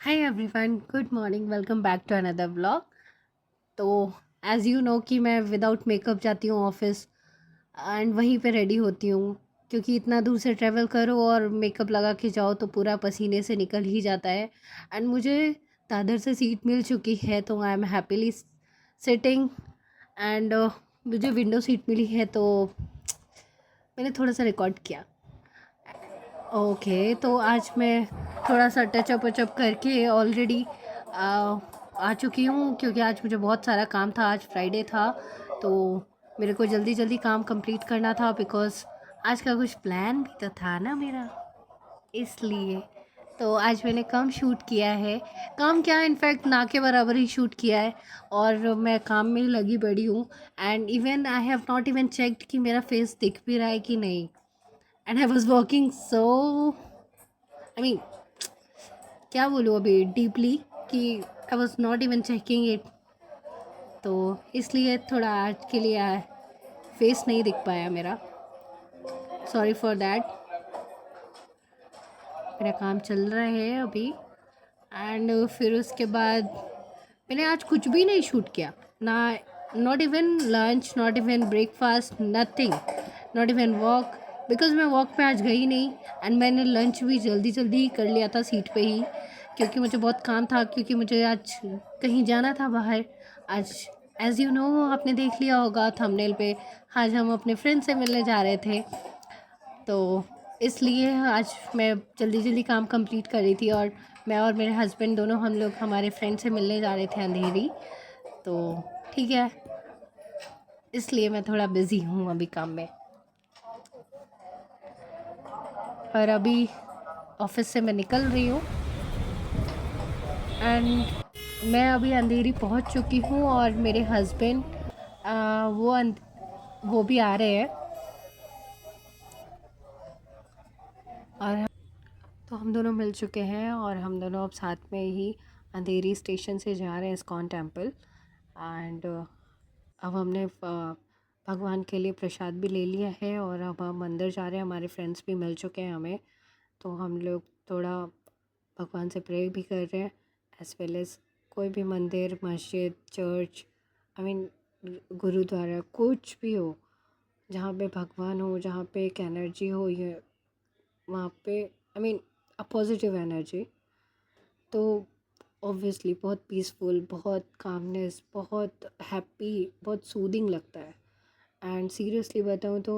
Hi everyone, good morning, welcome back to another vlog. तो as you know कि मैं without makeup जाती हूँ ऑफिस एंड वहीं पे रेडी होती हूँ, क्योंकि इतना दूर से ट्रैवल करो और मेकअप लगा के जाओ तो पूरा पसीने से निकल ही जाता है। एंड मुझे दादर से सीट मिल चुकी है तो I am happily sitting. And मुझे विंडो सीट मिली है तो मैंने थोड़ा सा रिकॉर्ड किया। ओके, तो आज मैं थोड़ा सा टचअप वचअप करके ऑलरेडी आ चुकी हूँ, क्योंकि आज मुझे बहुत सारा काम था। आज फ्राइडे था तो मेरे को जल्दी जल्दी काम कंप्लीट करना था, बिकॉज़ आज का कुछ प्लान भी तो था ना मेरा, इसलिए। तो आज मैंने कम शूट किया है, कम क्या इनफैक्ट ना के बराबर ही शूट किया है। और मैं काम में ही लगी पड़ी हूँ। And even I have not even checked कि मेरा फेस दिख भी रहा है कि नहीं। And I was working so, I mean, क्या बोलूँ अभी डीपली, कि I was not even checking it. तो इसलिए थोड़ा आज के लिए फेस नहीं दिख पाया मेरा, सॉरी फॉर दैट। मेरा काम चल रहा है अभी। एंड फिर उसके बाद मैंने आज कुछ भी नहीं शूट किया ना, not even lunch, not even breakfast, nothing, not even walk, because मैं वॉक पे आज गई नहीं। एंड मैंने लंच भी जल्दी जल्दी ही कर लिया था सीट पे ही, क्योंकि मुझे बहुत काम था, क्योंकि मुझे आज कहीं जाना था बाहर। आज एज़ यू नो, आपने देख लिया होगा थंबनेल पे, आज हम अपने फ्रेंड से मिलने जा रहे थे। तो इसलिए आज मैं जल्दी जल्दी काम कंप्लीट कर रही थी, और मैं और मेरे हस्बैंड दोनों हम लोग हमारे फ्रेंड से मिलने जा रहे थे अंधेरी। तो ठीक है, इसलिए मैं थोड़ा बिज़ी हूँ अभी काम में। और अभी ऑफिस से मैं निकल रही हूँ एंड मैं अभी अंधेरी पहुँच चुकी हूँ, और मेरे हस्बैंड वो भी आ रहे हैं। और तो हम दोनों मिल चुके हैं, और हम दोनों अब साथ में ही अंधेरी स्टेशन से जा रहे हैं इस्कॉन टेम्पल। एंड अब हमने भगवान के लिए प्रसाद भी ले लिया है, और अब हम अंदर जा रहे हैं। हमारे फ्रेंड्स भी मिल चुके हैं हमें, तो हम लोग थोड़ा भगवान से प्रे भी कर रहे हैं, एज़ वेल एज़ कोई भी मंदिर, मस्जिद, चर्च, आई मीन गुरुद्वारा, कुछ भी हो जहाँ पे भगवान हो, जहाँ पे एक एनर्जी हो, ये वहाँ पे, I mean a positive energy, तो ऑब्वियसली बहुत पीसफुल, बहुत कामनेस, बहुत हैप्पी, बहुत सूदिंग लगता है। एंड सीरियसली बताऊँ तो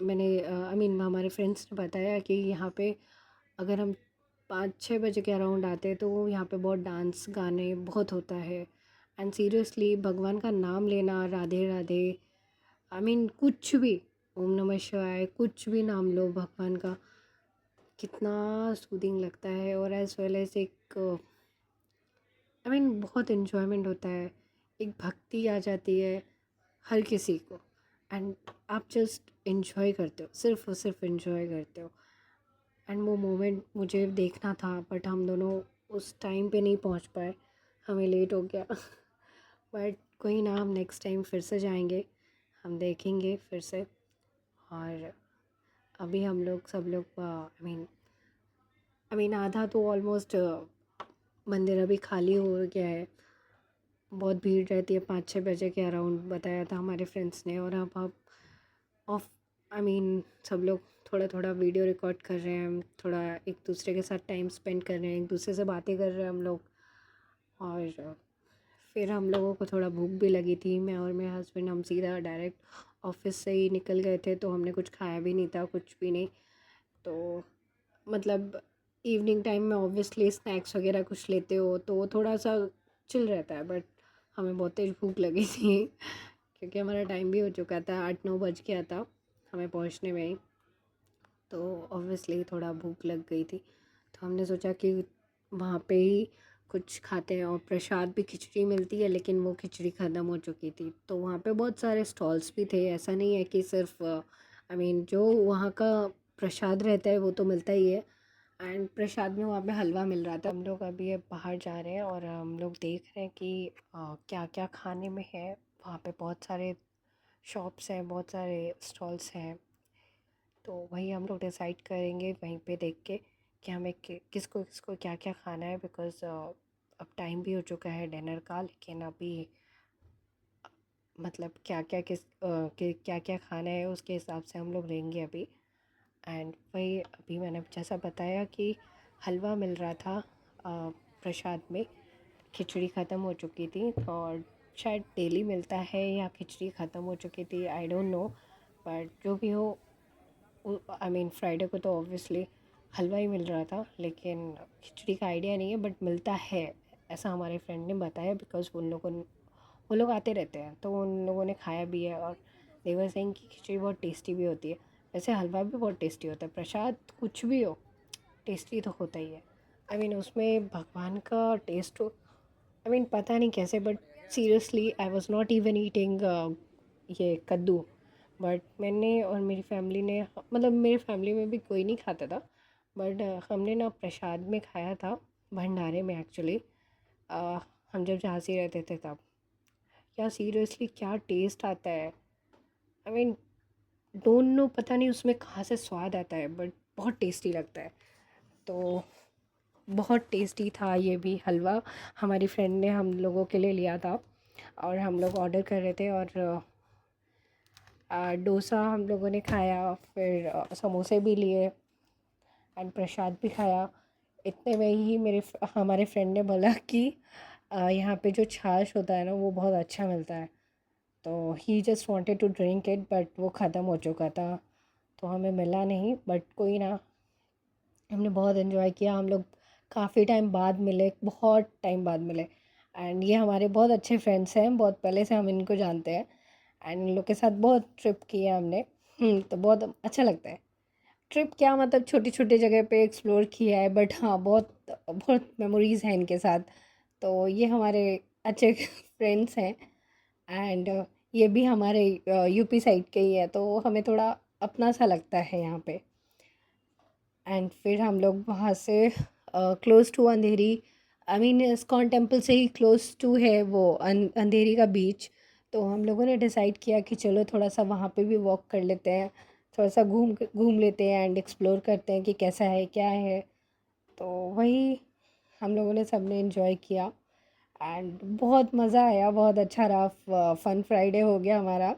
मैंने आई मीन हमारे फ्रेंड्स ने बताया कि यहाँ पे अगर हम 5-6 बजे के अराउंड आते हैं तो यहाँ पे बहुत डांस गाने बहुत होता है। एंड सीरियसली भगवान का नाम लेना, राधे राधे, आई मीन कुछ भी, ओम नमः शिवाय, कुछ भी नाम लो भगवान का, कितना सूदिंग लगता है। और एज़ वेल एज़ एक आई मीन बहुत इन्जॉयमेंट होता है, एक भक्ति आ जाती है हर किसी को। एंड आप जस्ट इन्जॉय करते हो, सिर्फ और सिर्फ इन्जॉय करते हो। एंड वो मोमेंट मुझे देखना था, बट हम दोनों उस टाइम पे नहीं पहुंच पाए, हमें लेट हो गया। बट कोई ना, हम नेक्स्ट टाइम फिर से जाएंगे, हम देखेंगे फिर से। और अभी हम लोग सब लोग आई मीन आधा तो ऑलमोस्ट मंदिर अभी खाली हो गया है। बहुत भीड़ रहती है 5-6 बजे के अराउंड, बताया था हमारे फ्रेंड्स ने। और अब ऑफ आई मीन सब लोग थोड़ा थोड़ा वीडियो रिकॉर्ड कर रहे हैं, हम थोड़ा एक दूसरे के साथ टाइम स्पेंड कर रहे हैं, एक दूसरे से बातें कर रहे हैं हम लोग। और फिर हम लोगों को थोड़ा भूख भी लगी थी, मैं और मेरे हस्बैंड हम सीधा डायरेक्ट ऑफिस से ही निकल गए थे, तो हमने कुछ खाया भी नहीं था, कुछ भी नहीं। तो मतलब इवनिंग टाइम में ऑब्वियसली स्नैक्स वगैरह कुछ लेते हो तो वो थोड़ा सा चिल रहता है, बट हमें बहुत तेज़ भूख लगी थी, क्योंकि हमारा टाइम भी हो चुका था, 8-9 बज गया था हमें पहुंचने में ही। तो ऑब्वियसली थोड़ा भूख लग गई थी, तो हमने सोचा कि वहाँ पे ही कुछ खाते हैं। और प्रसाद भी खिचड़ी मिलती है, लेकिन वो खिचड़ी ख़त्म हो चुकी थी। तो वहाँ पे बहुत सारे स्टॉल्स भी थे, ऐसा नहीं है कि सिर्फ आई मीन जो वहाँ का प्रसाद रहता है वो तो मिलता ही है। एंड प्रसाद में वहाँ पे हलवा मिल रहा था। हम लोग अभी ये बाहर जा रहे हैं, और हम लोग देख रहे हैं कि क्या क्या खाने में है। वहाँ पे बहुत सारे शॉप्स हैं, बहुत सारे स्टॉल्स हैं, तो वही हम लोग डिसाइड करेंगे वहीं पे देख के कि हमें किसको किसको क्या क्या खाना है, बिकॉज़ अब टाइम भी हो चुका है डिनर का, लेकिन अभी मतलब क्या क्या खाना है उसके हिसाब से हम लोग लेंगे अभी। एंड वही अभी मैंने जैसा बताया कि हलवा मिल रहा था प्रसाद में। खिचड़ी ख़त्म हो चुकी थी, और शायद डेली मिलता है या खिचड़ी ख़त्म हो चुकी थी, आई डोंट नो। बट जो भी हो, आई मीन फ्राइडे को तो ऑब्वियसली हलवा ही मिल रहा था, लेकिन खिचड़ी का आइडिया नहीं है, बट मिलता है ऐसा हमारे फ्रेंड ने बताया, बिकॉज़ वो लोग आते रहते हैं तो उन लोगों ने खाया भी है, और देवर सिंह की खिचड़ी बहुत टेस्टी भी होती है। वैसे हलवा भी बहुत टेस्टी होता है, प्रसाद कुछ भी हो टेस्टी तो होता ही है। आई मीन उसमें भगवान का टेस्ट हो, आई मीन पता नहीं कैसे, but seriously I was not even eating ये कद्दू। बट मैंने और मेरी फैमिली ने, मतलब मेरी फैमिली में भी कोई नहीं खाता था, बट हमने ना प्रसाद में खाया था, भंडारे में एक्चुअली। हम जब झांसी रहते थे तब, क्या सीरियसली क्या टेस्ट आता है। आई मीन डोंट नो, पता नहीं उसमें कहाँ से स्वाद आता है, बट बहुत टेस्टी लगता है। तो बहुत टेस्टी था ये भी हलवा। हमारी फ्रेंड ने हम लोगों के लिए लिया था, और हम लोग ऑर्डर कर रहे थे, और डोसा हम लोगों ने खाया, फिर समोसे भी लिए, एंड प्रसाद भी खाया। इतने में ही हमारे फ्रेंड ने बोला कि यहाँ पे जो छाछ होता है ना वो बहुत अच्छा मिलता है। तो he just wanted to drink it, but वो ख़त्म हो चुका था, तो हमें मिला नहीं, बट कोई ना। हमने बहुत इन्जॉय किया, हम लोग काफ़ी टाइम बाद मिले, बहुत टाइम बाद मिले। एंड ये हमारे बहुत अच्छे फ्रेंड्स हैं, बहुत पहले से हम इनको जानते हैं, एंड इन लोग के साथ बहुत ट्रिप किया हमने। तो बहुत अच्छा लगता है। ट्रिप क्या, मतलब छोटी छोटी जगह पे एक्सप्लोर किया है, बट हाँ बहुत बहुत मेमोरीज़ हैं इनके साथ। तो ये हमारे अच्छे फ्रेंड्स हैं, एंड ये भी हमारे यूपी साइड के ही है, तो हमें थोड़ा अपना सा लगता है यहाँ पे। एंड फिर हम लोग वहाँ से close to Andheri, I mean ISKCON temple से ही क्लोज़ टू है वो अंधेरी का बीच। तो हम लोगों ने डिसाइड किया कि चलो थोड़ा सा वहाँ पे भी वॉक कर लेते हैं, थोड़ा सा घूम घूम लेते हैं, एंड एक्सप्लोर करते हैं कि कैसा है क्या है। तो वही हम लोगों ने सबने इन्जॉय किया, एंड बहुत मज़ा आया, बहुत अच्छा रहा, फन फ्राइडे हो गया हमारा।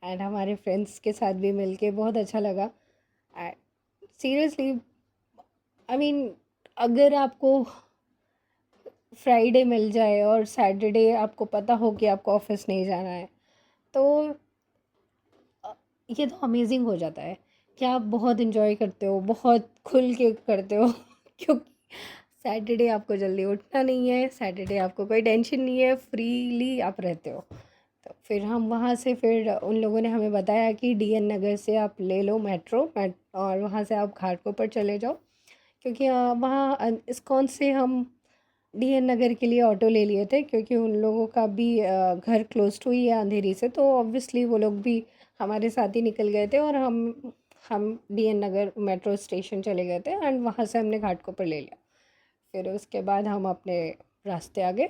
एंड हमारे फ्रेंड्स के साथ भी मिलके बहुत अच्छा लगा। सीरियसली, आई मीन अगर आपको फ्राइडे मिल जाए और सैटरडे आपको पता हो कि आपको ऑफिस नहीं जाना है, तो ये तो अमेजिंग हो जाता है कि आप बहुत इन्जॉय करते हो, बहुत खुल के करते हो क्योंकि सैटरडे आपको जल्दी उठना नहीं है, सैटरडे आपको कोई टेंशन नहीं है, फ्रीली आप रहते हो। तो फिर हम वहाँ से, फिर उन लोगों ने हमें बताया कि डीएन नगर से आप ले लो और वहाँ से आप घाटकोपर चले जाओ, क्योंकि वहाँ इस्कॉन से हम डीएन नगर के लिए ऑटो ले लिए थे, क्योंकि उन लोगों का भी घर क्लोज टू ही है अंधेरी से, तो ऑब्वियसली वो लोग भी हमारे साथ ही निकल गए थे, और हम डीएन नगर मेट्रो स्टेशन चले गए थे, एंड वहाँ से हमने घाटकोपर ले लिया। फिर उसके बाद हम अपने रास्ते आ गए।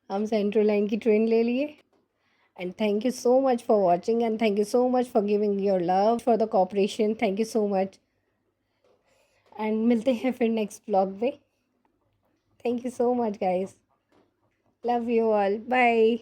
हम सेंट्रल लाइन की ट्रेन ले लिए। And thank you so much for watching, and thank you so much for giving your love, for the cooperation, thank you so much. And मिलते हैं फिर नेक्स्ट ब्लॉग में। Thank you so much guys, love you all, bye.